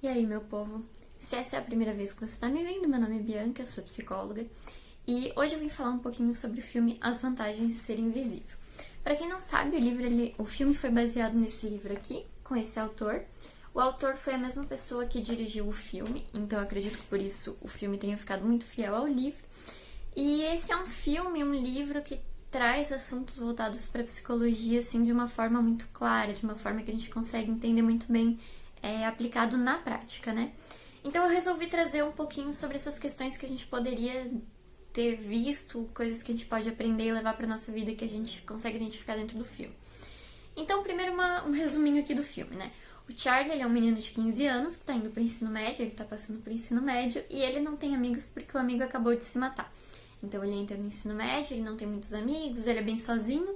E aí, meu povo? Se essa é a primeira vez que você está me vendo, meu nome é Bianca, sou psicóloga, e hoje eu vim falar um pouquinho sobre o filme As Vantagens de Ser Invisível. Para quem não sabe, o filme foi baseado nesse livro aqui, com esse autor. O autor foi a mesma pessoa que dirigiu o filme, então eu acredito que por isso o filme tenha ficado muito fiel ao livro. E esse é um filme, um livro que traz assuntos voltados para a psicologia assim de uma forma muito clara, de uma forma que a gente consegue entender muito bem aplicado na prática, né? Então eu resolvi trazer um pouquinho sobre essas questões que a gente poderia ter visto, coisas que a gente pode aprender e levar para nossa vida que a gente consegue identificar dentro do filme. Então, primeiro um resuminho aqui do filme, né? O Charlie, ele é um menino de 15 anos que tá indo pro ensino médio, ele tá passando pro ensino médio e ele não tem amigos porque o amigo acabou de se matar. Então ele entra no ensino médio, ele não tem muitos amigos, ele é bem sozinho.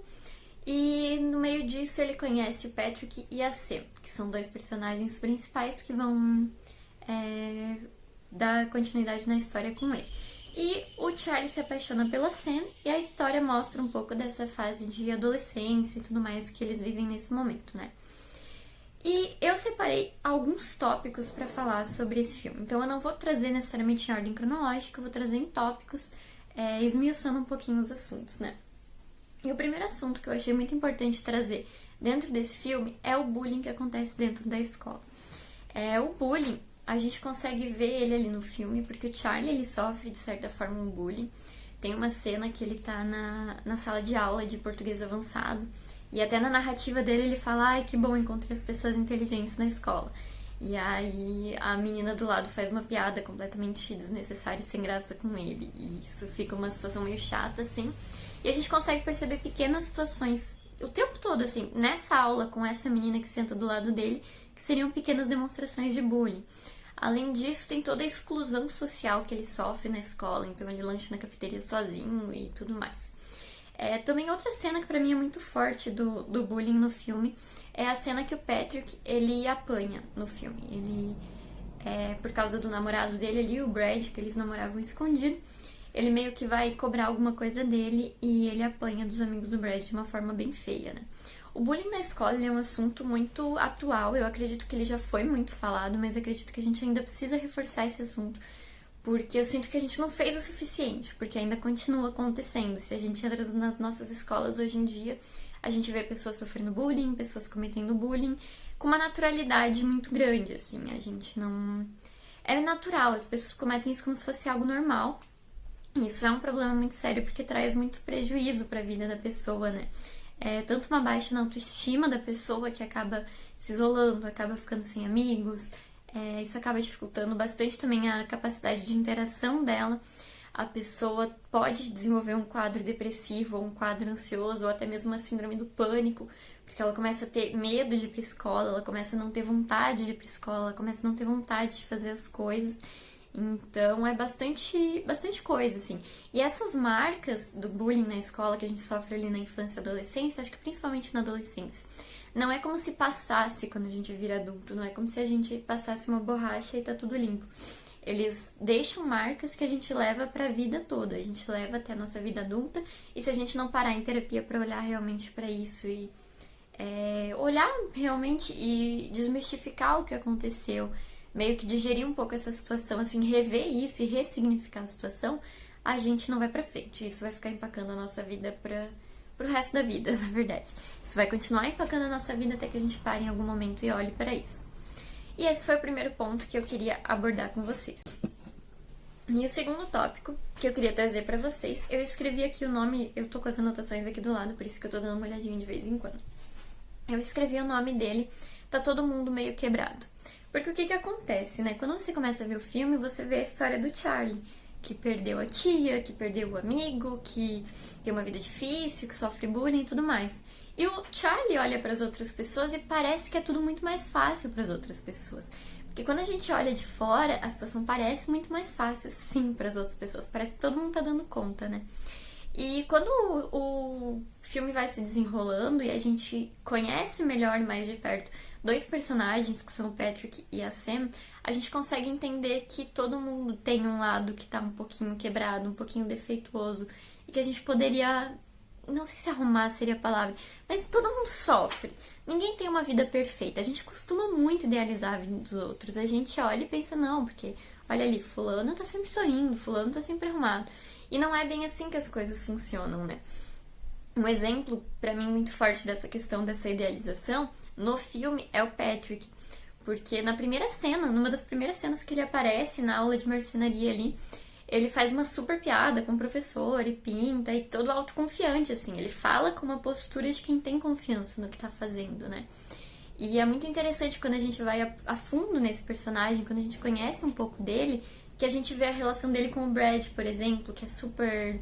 E no meio disso ele conhece o Patrick e a Sam, que são dois personagens principais que vão dar continuidade na história com ele. E o Charlie se apaixona pela Sam e a história mostra um pouco dessa fase de adolescência e tudo mais que eles vivem nesse momento, né? E eu separei alguns tópicos para falar sobre esse filme. Então eu não vou trazer necessariamente em ordem cronológica, eu vou trazer em tópicos, esmiuçando um pouquinho os assuntos, né? E o primeiro assunto que eu achei muito importante trazer dentro desse filme é o bullying que acontece dentro da escola. O bullying, a gente consegue ver ele ali no filme, porque o Charlie, ele sofre, de certa forma, um bullying. Tem uma cena que ele tá na sala de aula de português avançado, e até na narrativa dele ele fala, ai, que bom, encontrei as pessoas inteligentes na escola. E aí a menina do lado faz uma piada completamente desnecessária e sem graça com ele. E isso fica uma situação meio chata, assim. E a gente consegue perceber pequenas situações o tempo todo, assim, nessa aula com essa menina que senta do lado dele, que seriam pequenas demonstrações de bullying. Além disso, tem toda a exclusão social que ele sofre na escola, então ele lancha na cafeteria sozinho e tudo mais. Também outra cena que pra mim é muito forte do bullying no filme é a cena que o Patrick, ele apanha no filme. Ele, por causa do namorado dele ali, o Brad, que eles namoravam escondido, ele meio que vai cobrar alguma coisa dele e ele apanha dos amigos do Brad de uma forma bem feia, né? O bullying na escola é um assunto muito atual, eu acredito que ele já foi muito falado, mas acredito que a gente ainda precisa reforçar esse assunto, porque eu sinto que a gente não fez o suficiente, porque ainda continua acontecendo. Se a gente entra nas nossas escolas hoje em dia, a gente vê pessoas sofrendo bullying, pessoas cometendo bullying, com uma naturalidade muito grande, assim, a gente não... É natural, as pessoas cometem isso como se fosse algo normal. Isso é um problema muito sério, porque traz muito prejuízo para a vida da pessoa, né? Tanto uma baixa na autoestima da pessoa, que acaba se isolando, acaba ficando sem amigos, isso acaba dificultando bastante também a capacidade de interação dela. A pessoa pode desenvolver um quadro depressivo, ou um quadro ansioso, ou até mesmo uma síndrome do pânico, porque ela começa a ter medo de ir pra escola, ela começa a não ter vontade de ir pra escola, ela começa a não ter vontade de fazer as coisas. Então é bastante coisa, assim. E essas marcas do bullying na escola que a gente sofre ali na infância e adolescência, acho que principalmente na adolescência, não é como se passasse quando a gente vira adulto, não é como se a gente passasse uma borracha e tá tudo limpo. Eles deixam marcas que a gente leva pra vida toda, a gente leva até a nossa vida adulta, e se a gente não parar em terapia pra olhar realmente pra isso e olhar realmente e desmistificar o que aconteceu, meio que digerir um pouco essa situação, assim, rever isso e ressignificar a situação, a gente não vai pra frente. Isso vai ficar empacando a nossa vida pro resto da vida, na verdade. Isso vai continuar empacando a nossa vida até que a gente pare em algum momento e olhe para isso. E esse foi o primeiro ponto que eu queria abordar com vocês. E o segundo tópico que eu queria trazer pra vocês, eu escrevi aqui o nome, eu tô com as anotações aqui do lado, por isso que eu tô dando uma olhadinha de vez em quando. Eu escrevi o nome dele, Tá Todo Mundo Meio Quebrado. Porque o que acontece, né? Quando você começa a ver o filme, você vê a história do Charlie, que perdeu a tia, que perdeu o amigo, que tem uma vida difícil, que sofre bullying e tudo mais. E o Charlie olha para as outras pessoas e parece que é tudo muito mais fácil para as outras pessoas. Porque quando a gente olha de fora, a situação parece muito mais fácil, sim, para as outras pessoas. Parece que todo mundo tá dando conta, né? E quando o filme vai se desenrolando e a gente conhece melhor, mais de perto, dois personagens, que são o Patrick e a Sam, a gente consegue entender que todo mundo tem um lado que tá um pouquinho quebrado, um pouquinho defeituoso, e que a gente poderia, não sei se arrumar seria a palavra, mas todo mundo sofre. ninguém tem uma vida perfeita. A gente costuma muito idealizar a vida dos outros. A gente olha e pensa, não, porque olha ali, fulano tá sempre sorrindo, fulano tá sempre arrumado. E não é bem assim que as coisas funcionam, né? Um exemplo, pra mim, muito forte dessa questão dessa idealização, no filme, é o Patrick. Porque na primeira cena, numa das primeiras cenas que ele aparece na aula de marcenaria ali, ele faz uma super piada com o professor e pinta e todo autoconfiante, assim. Ele fala com uma postura de quem tem confiança no que tá fazendo, né? E é muito interessante quando a gente vai a fundo nesse personagem, quando a gente conhece um pouco dele, que a gente vê a relação dele com o Brad, por exemplo, que é super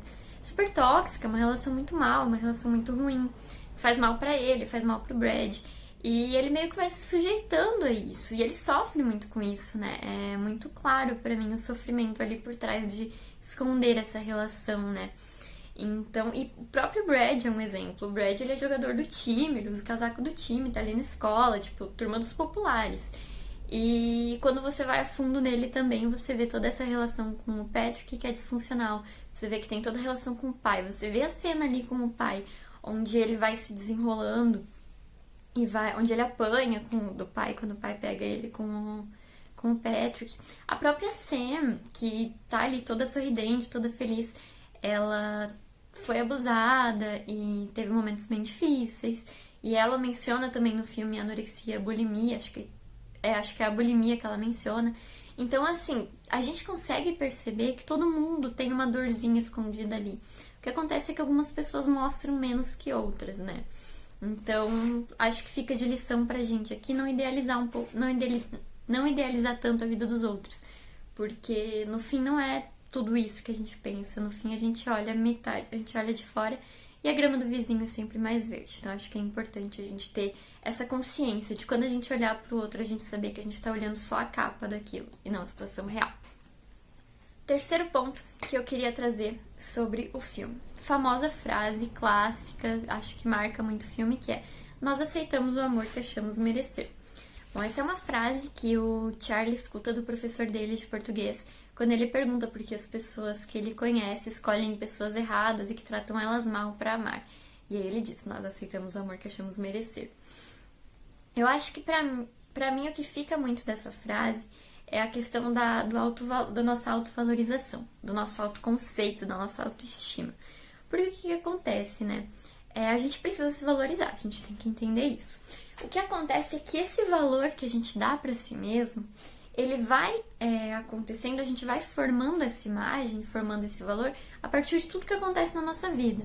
tóxica, uma relação muito mal, uma relação muito ruim. Faz mal pra ele, faz mal pro Brad. E ele meio que vai se sujeitando a isso. E ele sofre muito com isso, né? É muito claro pra mim o sofrimento ali por trás de esconder essa relação, né? Então, e o próprio Brad é um exemplo. O Brad, ele é jogador do time, ele usa o casaco do time, tá ali na escola, tipo, turma dos populares. E quando você vai a fundo nele também, você vê toda essa relação com o Patrick, que é disfuncional. Você vê que tem toda a relação com o pai. Você vê a cena ali com o pai, onde ele vai se desenrolando e onde ele apanha do pai, quando o pai pega ele com o Patrick. A própria Sam, que tá ali toda sorridente, toda feliz, ela foi abusada e teve momentos bem difíceis. E ela menciona também no filme anorexia, bulimia, acho que é a bulimia que ela menciona. Então, assim, a gente consegue perceber que todo mundo tem uma dorzinha escondida ali. O que acontece é que algumas pessoas mostram menos que outras, né? Então, acho que fica de lição pra gente aqui não idealizar um pouco, não idealizar tanto a vida dos outros. Porque no fim não é tudo isso que a gente pensa. No fim a gente olha metade, a gente olha de fora e a grama do vizinho é sempre mais verde. Então acho que é importante a gente ter essa consciência de quando a gente olhar pro outro, a gente saber que a gente tá olhando só a capa daquilo e não a situação real. Terceiro ponto que eu queria trazer sobre o filme. Famosa frase clássica, acho que marca muito o filme, que é: nós aceitamos o amor que achamos merecer. Bom, essa é uma frase que o Charlie escuta do professor dele de português, quando ele pergunta por que as pessoas que ele conhece escolhem pessoas erradas e que tratam elas mal para amar. E aí ele diz: nós aceitamos o amor que achamos merecer. Eu acho que pra mim o que fica muito dessa frase é a questão da nossa autovalorização, do nosso autoconceito, da nossa autoestima. Porque o que acontece, né? A gente precisa se valorizar, a gente tem que entender isso. O que acontece é que esse valor que a gente dá pra si mesmo, ele vai acontecendo, a gente vai formando essa imagem, formando esse valor a partir de tudo que acontece na nossa vida.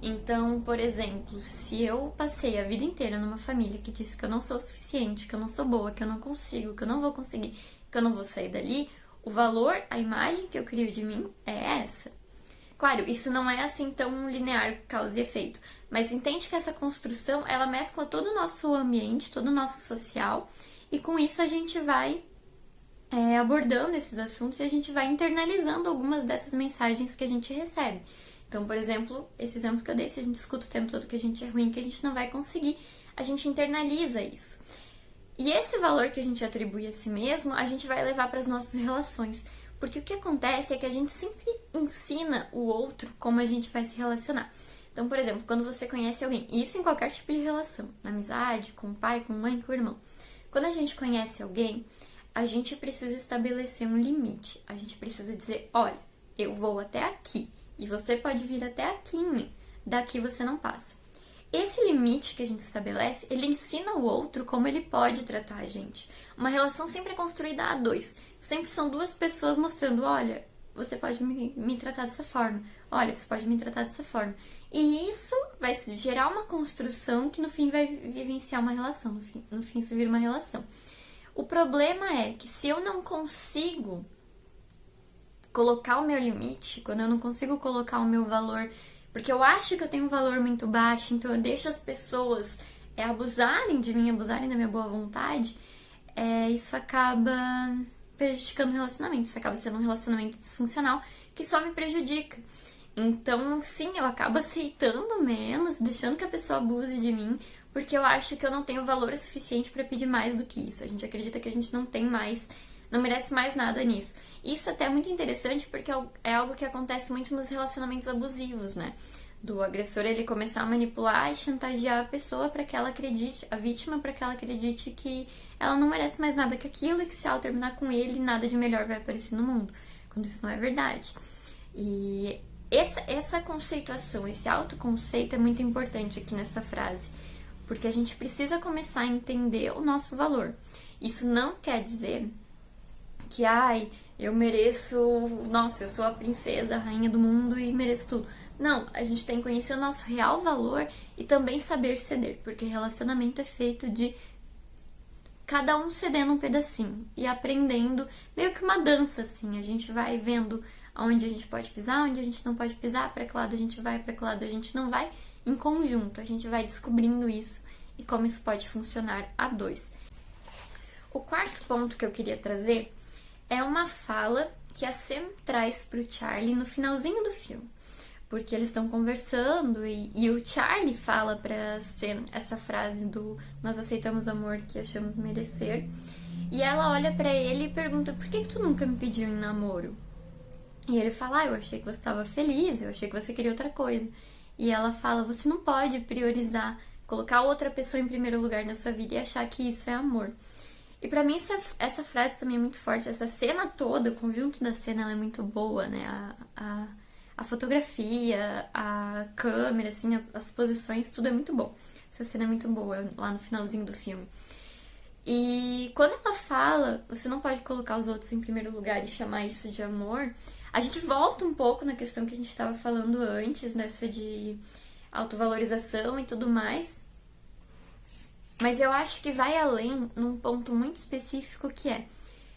Então, por exemplo, se eu passei a vida inteira numa família que disse que eu não sou o suficiente, que eu não sou boa, que eu não consigo, que eu não vou conseguir, que eu não vou sair dali, o valor, a imagem que eu crio de mim é essa. Claro, isso não é assim tão linear, causa e efeito, mas entende que essa construção, ela mescla todo o nosso ambiente, todo o nosso social, e com isso a gente vai abordando esses assuntos e a gente vai internalizando algumas dessas mensagens que a gente recebe. Então, por exemplo, esse exemplo que eu dei, se a gente escuta o tempo todo que a gente é ruim, que a gente não vai conseguir, a gente internaliza isso. E esse valor que a gente atribui a si mesmo, a gente vai levar para as nossas relações. Porque o que acontece é que a gente sempre ensina o outro como a gente vai se relacionar. Então, por exemplo, quando você conhece alguém, isso em qualquer tipo de relação, na amizade, com o pai, com a mãe, com o irmão. Quando a gente conhece alguém, a gente precisa estabelecer um limite. A gente precisa dizer: olha, eu vou até aqui e você pode vir até aqui em mim. Daqui você não passa. Esse limite que a gente estabelece, ele ensina o outro como ele pode tratar a gente. Uma relação sempre é construída a dois. Sempre são duas pessoas mostrando: olha, você pode me tratar dessa forma. Olha, você pode me tratar dessa forma. E isso vai gerar uma construção que no fim vai vivenciar uma relação. No fim isso vira uma relação. O problema é que se eu não consigo colocar o meu limite, quando eu não consigo colocar o meu valor, porque eu acho que eu tenho um valor muito baixo, então eu deixo as pessoas abusarem de mim, abusarem da minha boa vontade, isso acaba prejudicando o relacionamento. Isso acaba sendo um relacionamento disfuncional que só me prejudica. Então, sim, eu acabo aceitando menos, deixando que a pessoa abuse de mim, porque eu acho que eu não tenho valor suficiente para pedir mais do que isso. A gente acredita que a gente não tem mais, não merece mais nada nisso. Isso até é muito interessante porque é algo que acontece muito nos relacionamentos abusivos, né? do agressor ele começar a manipular e chantagear a pessoa para que ela acredite, a vítima, para que ela acredite que ela não merece mais nada que aquilo e que se ela terminar com ele, nada de melhor vai aparecer no mundo, quando isso não é verdade. E essa conceituação, esse autoconceito é muito importante aqui nessa frase, porque a gente precisa começar a entender o nosso valor. Isso não quer dizer que, eu mereço, nossa, eu sou a princesa, a rainha do mundo e mereço tudo. Não, a gente tem que conhecer o nosso real valor e também saber ceder, porque relacionamento é feito de cada um cedendo um pedacinho e aprendendo, meio que uma dança, assim. A gente vai vendo onde a gente pode pisar, onde a gente não pode pisar, para que lado a gente vai, para que lado a gente não vai, em conjunto. A gente vai descobrindo isso e como isso pode funcionar a dois. O quarto ponto que eu queria trazer é uma fala que a Sam traz pro Charlie no finalzinho do filme. Porque eles estão conversando e o Charlie fala pra Sam essa frase do nós aceitamos o amor que achamos merecer. E ela olha pra ele e pergunta, por que tu nunca me pediu em namoro? E ele fala, eu achei que você estava feliz, eu achei que você queria outra coisa. E ela fala, você não pode priorizar, colocar outra pessoa em primeiro lugar na sua vida e achar que isso é amor. E pra mim essa frase também é muito forte. Essa cena toda, o conjunto da cena, ela é muito boa, né? A fotografia, a câmera, assim, as posições, tudo é muito bom. Essa cena é muito boa, lá no finalzinho do filme. E quando ela fala, você não pode colocar os outros em primeiro lugar e chamar isso de amor, a gente volta um pouco na questão que a gente estava falando antes, nessa de autovalorização e tudo mais. Mas eu acho que vai além num ponto muito específico que é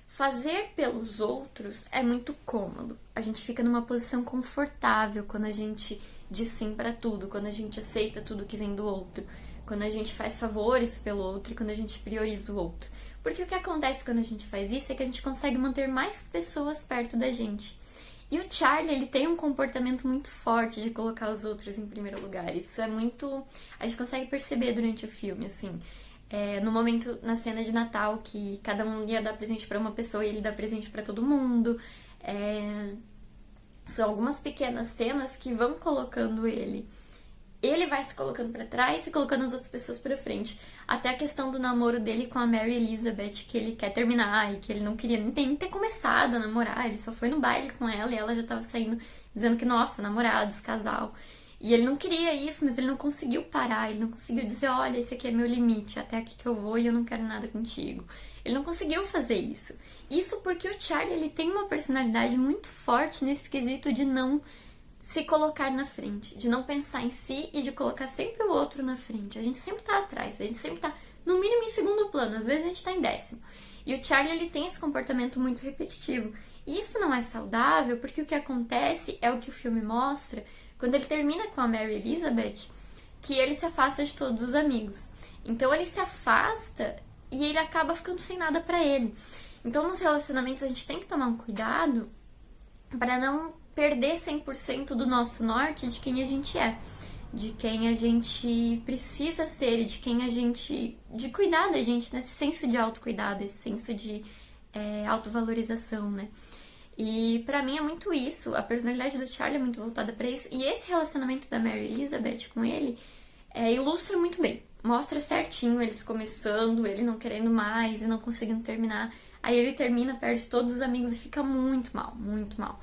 fazer pelos outros é muito cômodo. A gente fica numa posição confortável quando a gente diz sim pra tudo, quando a gente aceita tudo que vem do outro, quando a gente faz favores pelo outro e quando a gente prioriza o outro. Porque o que acontece quando a gente faz isso é que a gente consegue manter mais pessoas perto da gente. E o Charlie, ele tem um comportamento muito forte de colocar os outros em primeiro lugar. Isso é muito... A gente consegue perceber durante o filme, assim. No momento, na cena de Natal, que cada um ia dar presente pra uma pessoa e ele dá presente pra todo mundo. São algumas pequenas cenas que vão colocando ele. Ele vai se colocando pra trás e colocando as outras pessoas pra frente. Até a questão do namoro dele com a Mary Elizabeth, que ele quer terminar e que ele não queria nem ter começado a namorar. Ele só foi no baile com ela e ela já tava saindo dizendo que, nossa, namorados, casal. E ele não queria isso, mas ele não conseguiu parar. Ele não conseguiu dizer, olha, esse aqui é meu limite, até aqui que eu vou e eu não quero nada contigo. Ele não conseguiu fazer isso. Isso porque o Charlie, ele tem uma personalidade muito forte nesse quesito de não se colocar na frente, de não pensar em si e de colocar sempre o outro na frente. A gente sempre tá atrás, a gente sempre tá, no mínimo, em segundo plano, às vezes a gente tá em décimo. E o Charlie, ele tem esse comportamento muito repetitivo. E isso não é saudável, porque o que acontece é o que o filme mostra, quando ele termina com a Mary Elizabeth, que ele se afasta de todos os amigos. Então ele se afasta e ele acaba ficando sem nada pra ele. Então nos relacionamentos a gente tem que tomar um cuidado para não perder 100% do nosso norte de quem a gente é, de quem a gente precisa ser e de quem a gente... de cuidar da gente, nesse senso de autocuidado, esse senso de autovalorização, né? E pra mim é muito isso, a personalidade do Charlie é muito voltada pra isso, e esse relacionamento da Mary Elizabeth com ele ilustra muito bem, mostra certinho eles começando, ele não querendo mais e não conseguindo terminar, aí ele termina, perde todos os amigos e fica muito mal, muito mal.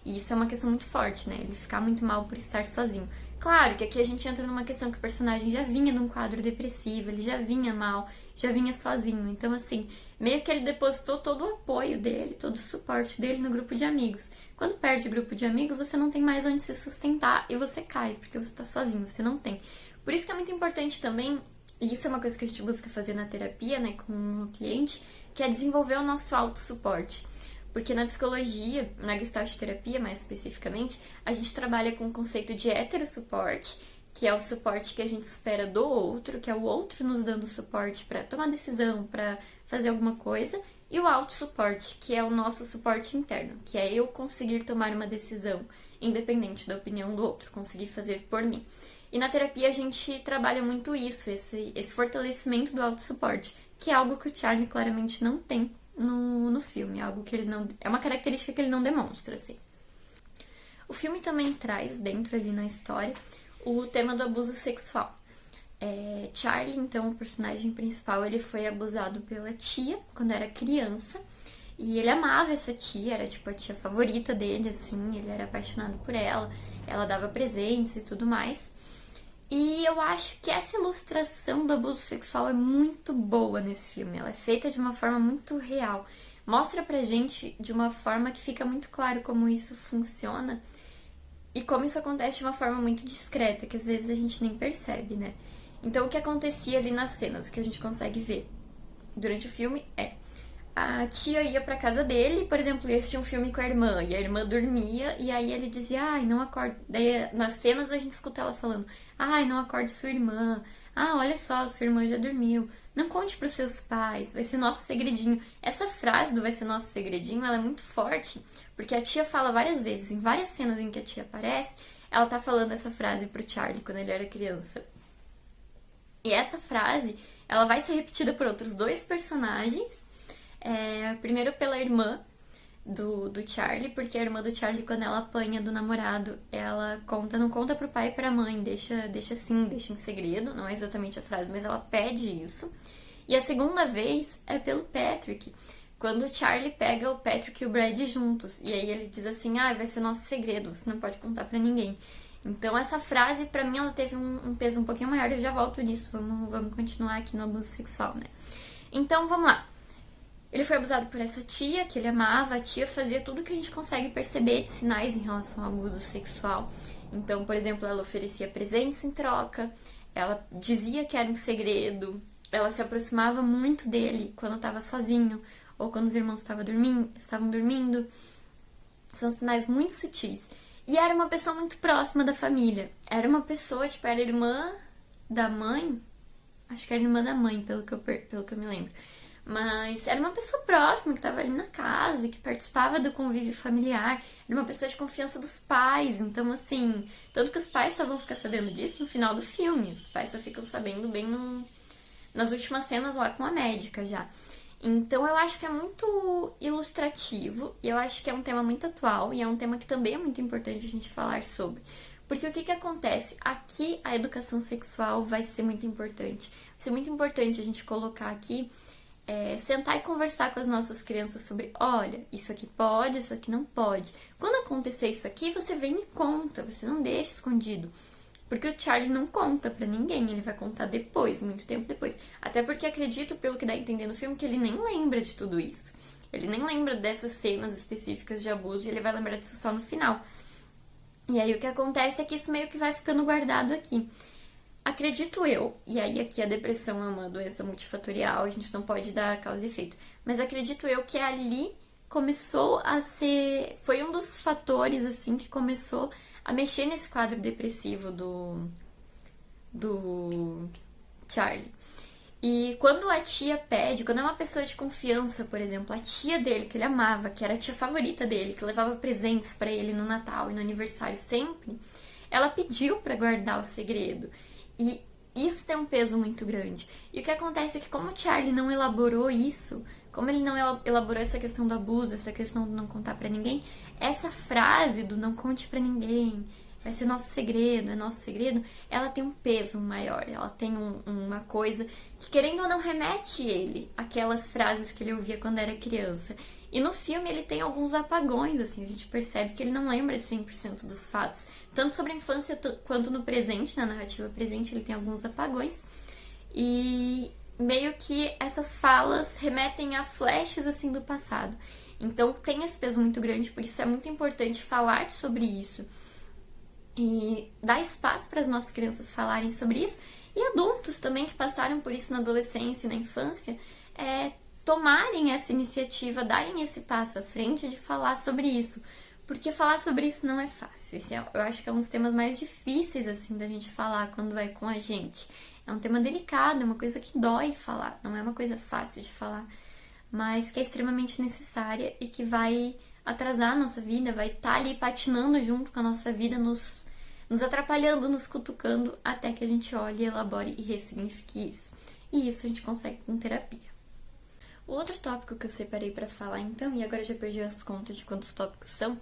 E isso é uma questão muito forte, né? Ele ficar muito mal por estar sozinho. Claro que aqui a gente entra numa questão que o personagem já vinha num quadro depressivo, ele já vinha mal, já vinha sozinho. Então, assim, meio que ele depositou todo o apoio dele, todo o suporte dele no grupo de amigos. Quando perde o grupo de amigos, você não tem mais onde se sustentar e você cai, porque você tá sozinho, você não tem. Por isso que é muito importante também, e isso é uma coisa que a gente busca fazer na terapia, né, com o cliente, que é desenvolver o nosso autossuporte. Porque na psicologia, na Gestalt terapia mais especificamente, a gente trabalha com o conceito de heterossuporte, que é o suporte que a gente espera do outro, que é o outro nos dando suporte para tomar decisão, para fazer alguma coisa, e o autossuporte, que é o nosso suporte interno, que é eu conseguir tomar uma decisão, independente da opinião do outro, conseguir fazer por mim. E na terapia a gente trabalha muito isso, esse fortalecimento do autossuporte, que é algo que o Charlie claramente não tem no filme, algo que ele não... é uma característica que ele não demonstra, assim. O filme também traz, dentro ali na história, o tema do abuso sexual. Charlie, então, o personagem principal, ele foi abusado pela tia quando era criança. E ele amava essa tia, era tipo a tia favorita dele, assim, ele era apaixonado por ela dava presentes e tudo mais. E eu acho que essa ilustração do abuso sexual é muito boa nesse filme, ela é feita de uma forma muito real. Mostra pra gente de uma forma que fica muito claro como isso funciona e como isso acontece de uma forma muito discreta, que às vezes a gente nem percebe, né? Então o que acontecia ali nas cenas, o que a gente consegue ver durante o filme a tia ia pra casa dele, por exemplo, ia assistir um filme com a irmã, e a irmã dormia, e aí ele dizia, ai, não acorde. Daí nas cenas a gente escuta ela falando, ai, não acorde sua irmã, olha só, sua irmã já dormiu, não conte pros seus pais, vai ser nosso segredinho. Essa frase do vai ser nosso segredinho, ela é muito forte, porque a tia fala várias vezes, em várias cenas em que a tia aparece, ela tá falando essa frase pro Charlie quando ele era criança. E essa frase, ela vai ser repetida por outros dois personagens. Primeiro pela irmã do Charlie, porque a irmã do Charlie, quando ela apanha do namorado, ela não conta pro pai e pra mãe, deixa em segredo, não é exatamente a frase, mas ela pede isso. E a segunda vez é pelo Patrick, quando o Charlie pega o Patrick e o Brad juntos, e aí ele diz assim, vai ser nosso segredo, você não pode contar pra ninguém. Então essa frase, pra mim, ela teve um peso um pouquinho maior, eu já volto nisso, vamos continuar aqui no abuso sexual, né? Então, vamos lá. Ele foi abusado por essa tia, que ele amava. A tia fazia tudo que a gente consegue perceber de sinais em relação ao abuso sexual. Então, por exemplo, ela oferecia presentes em troca, ela dizia que era um segredo, ela se aproximava muito dele quando estava sozinho ou quando os irmãos estavam dormindo. São sinais muito sutis. E era uma pessoa muito próxima da família. Era uma pessoa, tipo, era irmã da mãe. Acho que era irmã da mãe, pelo que eu me lembro. Mas era uma pessoa próxima, que estava ali na casa, que participava do convívio familiar. Era uma pessoa de confiança dos pais. Então, assim, tanto que os pais só vão ficar sabendo disso no final do filme. Os pais só ficam sabendo bem nas últimas cenas lá com a médica já. Então, eu acho que é muito ilustrativo. E eu acho que é um tema muito atual. E é um tema que também é muito importante a gente falar sobre. Porque o que acontece? Aqui, a educação sexual vai ser muito importante. Vai ser muito importante a gente colocar aqui... sentar e conversar com as nossas crianças sobre, olha, isso aqui pode, isso aqui não pode. Quando acontecer isso aqui, você vem e conta, você não deixa escondido. Porque o Charlie não conta pra ninguém, ele vai contar depois, muito tempo depois. Até porque acredito, pelo que dá a entender no filme, que ele nem lembra de tudo isso. Ele nem lembra dessas cenas específicas de abuso e ele vai lembrar disso só no final. E aí o que acontece é que isso meio que vai ficando guardado aqui. Acredito eu, e aí aqui a depressão é uma doença multifatorial, a gente não pode dar causa e efeito, mas acredito eu que ali começou a ser... Foi um dos fatores, assim, que começou a mexer nesse quadro depressivo do Charlie. E quando a tia pede, quando é uma pessoa de confiança, por exemplo, a tia dele, que ele amava, que era a tia favorita dele, que levava presentes pra ele no Natal e no aniversário sempre, ela pediu pra guardar o segredo. E isso tem um peso muito grande. E o que acontece é que como o Charlie não elaborou isso, como ele não elaborou essa questão do abuso, essa questão de não contar pra ninguém, essa frase do não conte pra ninguém, vai ser nosso segredo, é nosso segredo, ela tem um peso maior, ela tem uma coisa que, querendo ou não, remete ele àquelas frases que ele ouvia quando era criança. E no filme ele tem alguns apagões, assim, a gente percebe que ele não lembra de 100% dos fatos. Tanto sobre a infância quanto no presente, na narrativa presente, ele tem alguns apagões. E meio que essas falas remetem a flashes, assim, do passado. Então tem esse peso muito grande, por isso é muito importante falar sobre isso. E dar espaço para as nossas crianças falarem sobre isso. E adultos também que passaram por isso na adolescência e na infância, tomarem essa iniciativa, darem esse passo à frente de falar sobre isso. Porque falar sobre isso não é fácil. Esse eu acho que é um dos temas mais difíceis, assim, da gente falar quando vai com a gente. É um tema delicado, é uma coisa que dói falar. Não é uma coisa fácil de falar. Mas que é extremamente necessária e que vai atrasar a nossa vida, vai estar ali patinando junto com a nossa vida, nos atrapalhando, nos cutucando, até que a gente olhe, elabore e ressignifique isso. E isso a gente consegue com terapia. O outro tópico que eu separei pra falar, então, e agora já perdi as contas de quantos tópicos são,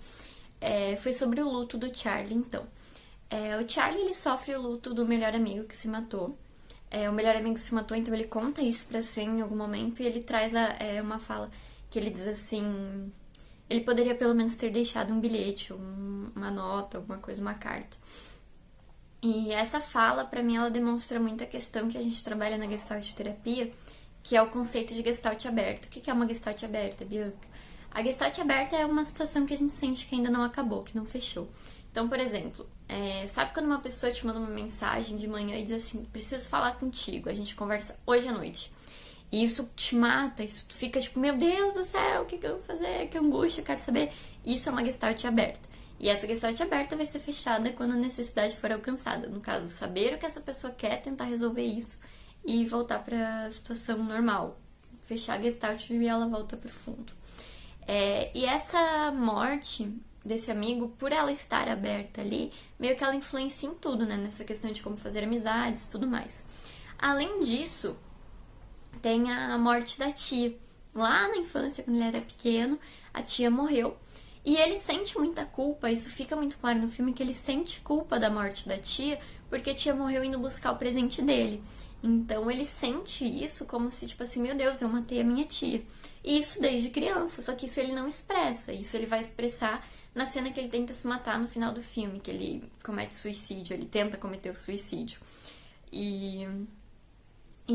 foi sobre o luto do Charlie, então. O Charlie, ele sofre o luto do melhor amigo que se matou. O melhor amigo se matou, então ele conta isso pra Sam em algum momento e ele traz uma fala que ele diz assim... Ele poderia pelo menos ter deixado um bilhete, uma nota, alguma coisa, uma carta. E essa fala, pra mim, ela demonstra muito a questão que a gente trabalha na Gestalt terapia, que é o conceito de Gestalt aberto. O que é uma Gestalt aberta, Bianca? A Gestalt aberta é uma situação que a gente sente que ainda não acabou, que não fechou. Então, por exemplo, sabe quando uma pessoa te manda uma mensagem de manhã e diz assim, preciso falar contigo, a gente conversa hoje à noite. E isso te mata, isso fica tipo, meu Deus do céu, o que eu vou fazer? Que angústia, eu quero saber. Isso é uma Gestalt aberta. E essa Gestalt aberta vai ser fechada quando a necessidade for alcançada. No caso, saber o que essa pessoa quer, tentar resolver isso e voltar para a situação normal. Fechar a Gestalt e ela volta pro fundo. E essa morte desse amigo, por ela estar aberta ali, meio que ela influencia em tudo, né? Nessa questão de como fazer amizades e tudo mais. Além disso, tem a morte da tia. Lá na infância, quando ele era pequeno, a tia morreu. E ele sente muita culpa, isso fica muito claro no filme, que ele sente culpa da morte da tia, porque a tia morreu indo buscar o presente dele. Então ele sente isso como se, tipo assim, meu Deus, eu matei a minha tia. E isso desde criança, só que isso ele não expressa. Isso ele vai expressar na cena que ele tenta se matar no final do filme, que ele comete suicídio, ele tenta cometer o suicídio. E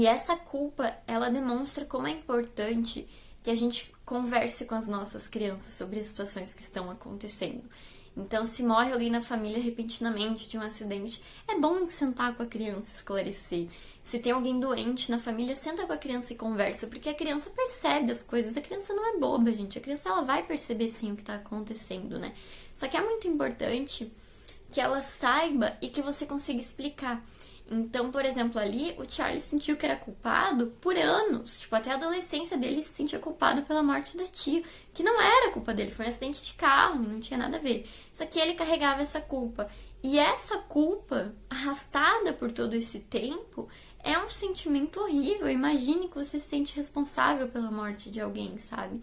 essa culpa, ela demonstra como é importante que a gente converse com as nossas crianças sobre as situações que estão acontecendo. Então, se morre alguém na família repentinamente de um acidente, é bom sentar com a criança e esclarecer. Se tem alguém doente na família, senta com a criança e conversa, porque a criança percebe as coisas. A criança não é boba, gente. A criança, ela vai perceber sim o que está acontecendo, né? Só que é muito importante que ela saiba e que você consiga explicar. Então, por exemplo, ali, o Charlie sentiu que era culpado por anos. Tipo, até a adolescência dele se sentia culpado pela morte da tia. Que não era culpa dele, foi um acidente de carro e não tinha nada a ver. Só que ele carregava essa culpa. E essa culpa, arrastada por todo esse tempo, é um sentimento horrível. Imagine que você se sente responsável pela morte de alguém, sabe?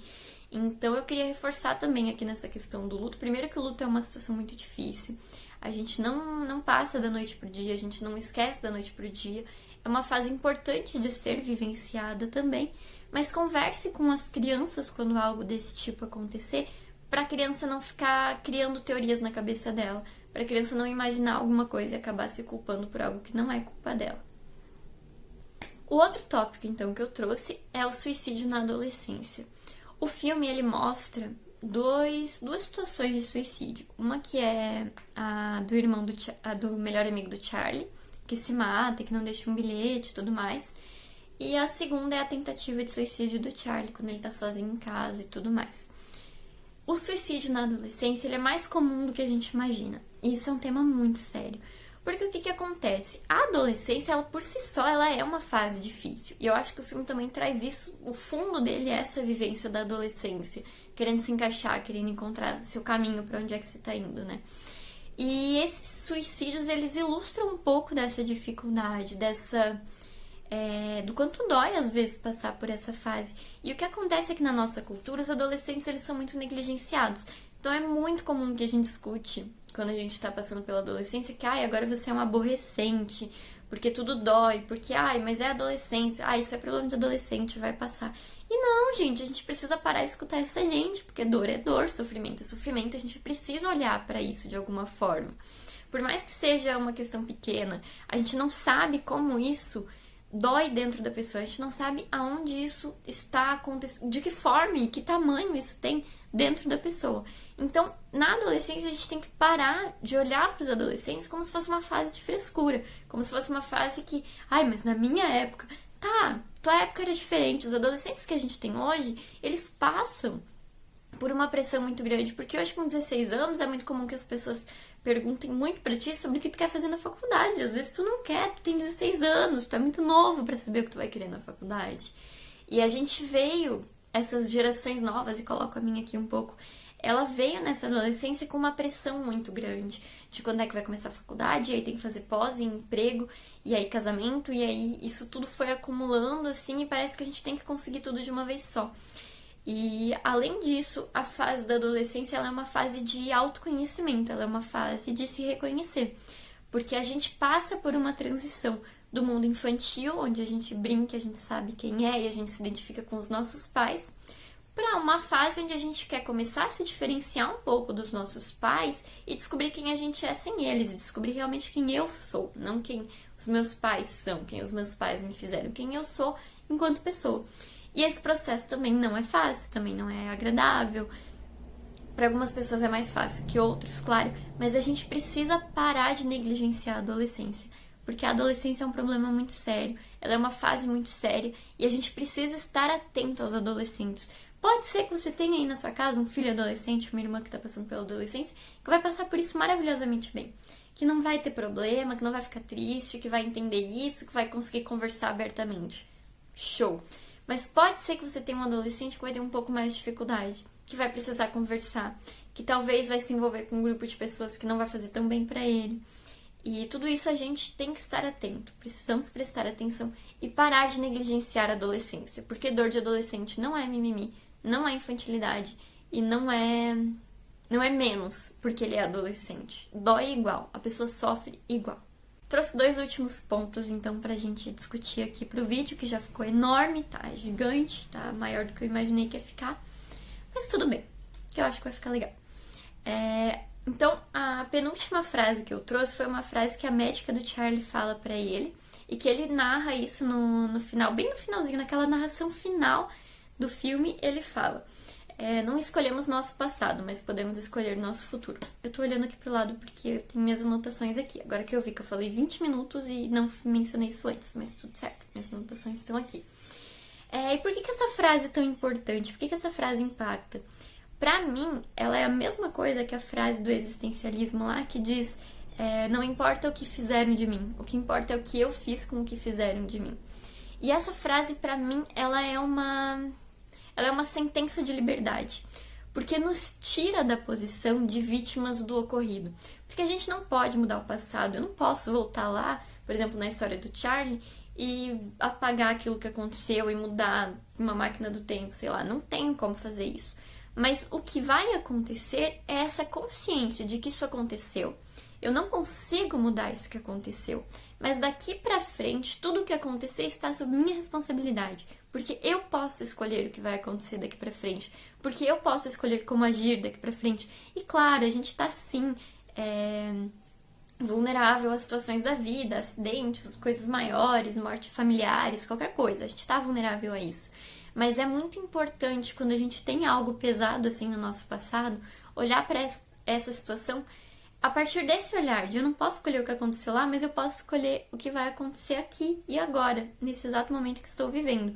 Então, eu queria reforçar também aqui nessa questão do luto. Primeiro que o luto é uma situação muito difícil. A gente não passa da noite pro dia, a gente não esquece da noite pro dia. É uma fase importante de ser vivenciada também. Mas converse com as crianças quando algo desse tipo acontecer, para a criança não ficar criando teorias na cabeça dela, para a criança não imaginar alguma coisa e acabar se culpando por algo que não é culpa dela. O outro tópico, então, que eu trouxe é o suicídio na adolescência. O filme, ele mostra duas situações de suicídio. Uma que é a do irmão do melhor amigo do Charlie, que se mata, que não deixa um bilhete e tudo mais. E a segunda é a tentativa de suicídio do Charlie, quando ele tá sozinho em casa e tudo mais. O suicídio na adolescência, ele é mais comum do que a gente imagina. E isso é um tema muito sério. Porque o que acontece? A adolescência, ela por si só, ela é uma fase difícil. E eu acho que o filme também traz isso, o fundo dele é essa vivência da adolescência. Querendo se encaixar, querendo encontrar seu caminho pra onde é que você tá indo, né? E esses suicídios, eles ilustram um pouco dessa dificuldade, do quanto dói às vezes passar por essa fase. E o que acontece é que na nossa cultura, os adolescentes, eles são muito negligenciados. Então é muito comum que a gente escute, quando a gente está passando pela adolescência, que agora você é um aborrecente, porque tudo dói, porque mas é adolescência, isso é problema de adolescente, vai passar. E não, gente, a gente precisa parar e escutar essa gente, porque dor é dor, sofrimento é sofrimento, a gente precisa olhar para isso de alguma forma. Por mais que seja uma questão pequena, a gente não sabe como isso dói dentro da pessoa, a gente não sabe aonde isso está acontecendo, de que forma e que tamanho isso tem dentro da pessoa. Então, na adolescência, a gente tem que parar de olhar para os adolescentes como se fosse uma fase de frescura, como se fosse uma fase que, mas na minha época, tua época era diferente. Os adolescentes que a gente tem hoje, eles passam por uma pressão muito grande, porque hoje com 16 anos é muito comum que as pessoas perguntem muito pra ti sobre o que tu quer fazer na faculdade. Às vezes tu não quer, tu tem 16 anos, tu é muito novo pra saber o que tu vai querer na faculdade. E a gente veio, essas gerações novas, e coloco a minha aqui um pouco, ela veio nessa adolescência com uma pressão muito grande de quando é que vai começar a faculdade, e aí tem que fazer pós e emprego, e aí casamento, e aí isso tudo foi acumulando assim, e parece que a gente tem que conseguir tudo de uma vez só. E, além disso, a fase da adolescência ela é uma fase de autoconhecimento, ela é uma fase de se reconhecer. Porque a gente passa por uma transição do mundo infantil, onde a gente brinca, a gente sabe quem é e a gente se identifica com os nossos pais, para uma fase onde a gente quer começar a se diferenciar um pouco dos nossos pais e descobrir quem a gente é sem eles, e descobrir realmente quem eu sou, não quem os meus pais são, quem os meus pais me fizeram, quem eu sou enquanto pessoa. E esse processo também não é fácil, também não é agradável. Para algumas pessoas é mais fácil que outros, claro, mas a gente precisa parar de negligenciar a adolescência, porque a adolescência é um problema muito sério, ela é uma fase muito séria e a gente precisa estar atento aos adolescentes. Pode ser que você tenha aí na sua casa um filho adolescente, uma irmã que está passando pela adolescência, que vai passar por isso maravilhosamente bem, que não vai ter problema, que não vai ficar triste, que vai entender isso, que vai conseguir conversar abertamente. Show! Mas pode ser que você tenha um adolescente que vai ter um pouco mais de dificuldade, que vai precisar conversar, que talvez vai se envolver com um grupo de pessoas que não vai fazer tão bem pra ele. E tudo isso a gente tem que estar atento, precisamos prestar atenção e parar de negligenciar a adolescência, porque dor de adolescente não é mimimi, não é infantilidade e não é menos porque ele é adolescente. Dói igual, a pessoa sofre igual. Trouxe 2 últimos pontos, então, pra gente discutir aqui pro vídeo, que já ficou enorme, tá? Gigante, tá? Maior do que eu imaginei que ia ficar. Mas tudo bem, que eu acho que vai ficar legal. Então, a penúltima frase que eu trouxe foi uma frase que a médica do Charlie fala pra ele, e que ele narra isso no final, bem no finalzinho, naquela narração final do filme, ele fala... não escolhemos nosso passado, mas podemos escolher nosso futuro. Eu tô olhando aqui pro lado porque eu tenho minhas anotações aqui. Agora que eu vi que eu falei 20 minutos e não mencionei isso antes, mas tudo certo, minhas anotações estão aqui. E por que essa frase é tão importante? Por que essa frase impacta? Pra mim, ela é a mesma coisa que a frase do existencialismo lá, que diz: não importa o que fizeram de mim, o que importa é o que eu fiz com o que fizeram de mim. E essa frase, pra mim, ela é uma sentença de liberdade, porque nos tira da posição de vítimas do ocorrido. Porque a gente não pode mudar o passado, eu não posso voltar lá, por exemplo, na história do Charlie, e apagar aquilo que aconteceu e mudar uma máquina do tempo, sei lá, não tenho como fazer isso. Mas o que vai acontecer é essa consciência de que isso aconteceu. Eu não consigo mudar isso que aconteceu, mas daqui pra frente, tudo o que acontecer está sob minha responsabilidade, porque eu posso escolher o que vai acontecer daqui pra frente, porque eu posso escolher como agir daqui pra frente. E claro, a gente tá sim vulnerável a situações da vida, acidentes, coisas maiores, morte familiares, qualquer coisa, a gente tá vulnerável a isso. Mas é muito importante, quando a gente tem algo pesado assim no nosso passado, olhar pra essa situação a partir desse olhar, de eu não posso escolher o que aconteceu lá, mas eu posso escolher o que vai acontecer aqui e agora, nesse exato momento que estou vivendo.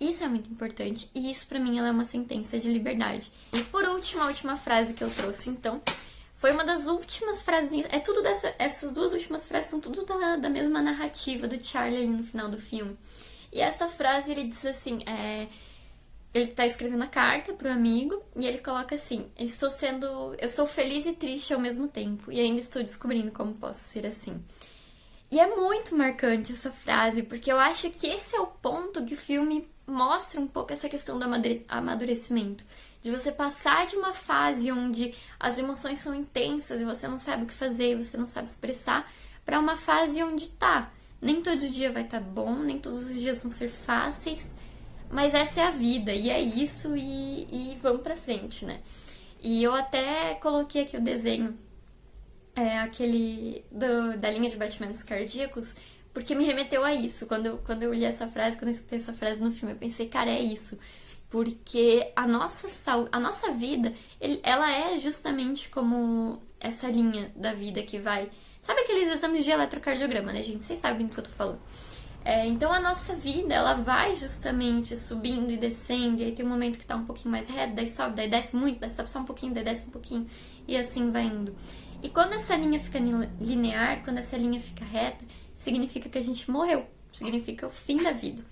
Isso é muito importante e isso pra mim ela é uma sentença de liberdade. E por último, a última frase que eu trouxe, então, foi uma das últimas frases. Essas 2 últimas frases são tudo da mesma narrativa do Charlie ali no final do filme. E essa frase, ele diz assim, ele tá escrevendo a carta pro amigo e ele coloca assim: eu sou feliz e triste ao mesmo tempo e ainda estou descobrindo como posso ser assim. E é muito marcante essa frase, porque eu acho que esse é o ponto que o filme mostra um pouco essa questão do amadurecimento. De você passar de uma fase onde as emoções são intensas e você não sabe o que fazer, você não sabe expressar, pra uma fase onde nem todo dia vai estar bom, nem todos os dias vão ser fáceis, mas essa é a vida, e é isso, e vamos pra frente, né? E eu até coloquei aqui o desenho, aquele da linha de batimentos cardíacos, porque me remeteu a isso. Quando eu li essa frase, quando eu escutei essa frase no filme, eu pensei, cara, é isso. Porque a nossa vida, ela é justamente como essa linha da vida que vai... Sabe aqueles exames de eletrocardiograma, né, gente? Vocês sabem do que eu tô falando. Então a nossa vida, ela vai justamente subindo e descendo, e aí tem um momento que tá um pouquinho mais reto, daí sobe, daí desce muito, daí sobe só um pouquinho, daí desce um pouquinho, e assim vai indo. E quando essa linha fica linear, quando essa linha fica reta, significa que a gente morreu, significa o fim da vida.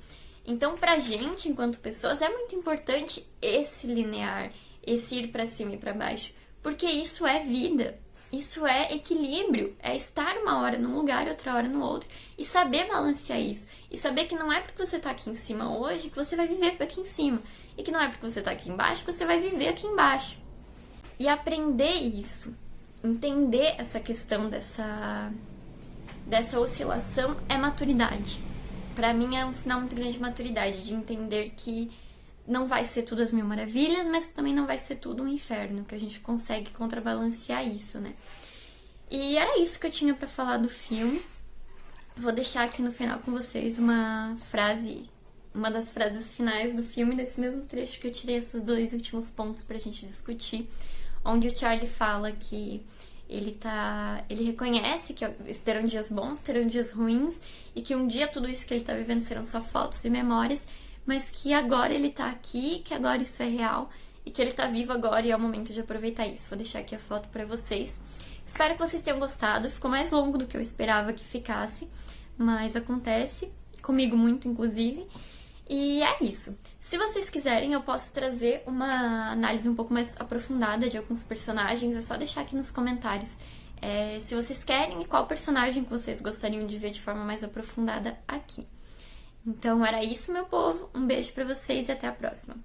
Então pra gente, enquanto pessoas, é muito importante esse linear, esse ir pra cima e pra baixo, porque isso é vida. Isso é equilíbrio, é estar uma hora num lugar e outra hora no outro e saber balancear isso. E saber que não é porque você tá aqui em cima hoje que você vai viver aqui em cima. E que não é porque você tá aqui embaixo que você vai viver aqui embaixo. E aprender isso, entender essa questão dessa oscilação é maturidade. Pra mim é um sinal muito grande de maturidade, de entender que não vai ser tudo as mil maravilhas, mas também não vai ser tudo um inferno, que a gente consegue contrabalancear isso, né? E era isso que eu tinha pra falar do filme. Vou deixar aqui no final com vocês uma das frases finais do filme, desse mesmo trecho que eu tirei esses 2 últimos pontos pra gente discutir, onde o Charlie fala que ele reconhece que terão dias bons, terão dias ruins, e que um dia tudo isso que ele tá vivendo serão só fotos e memórias, mas que agora ele tá aqui, que agora isso é real, e que ele tá vivo agora e é o momento de aproveitar isso. Vou deixar aqui a foto pra vocês. Espero que vocês tenham gostado, ficou mais longo do que eu esperava que ficasse, mas acontece, comigo muito inclusive. E é isso. Se vocês quiserem, eu posso trazer uma análise um pouco mais aprofundada de alguns personagens. É só deixar aqui nos comentários se vocês querem e qual personagem que vocês gostariam de ver de forma mais aprofundada aqui. Então era isso, meu povo. Um beijo pra vocês e até a próxima.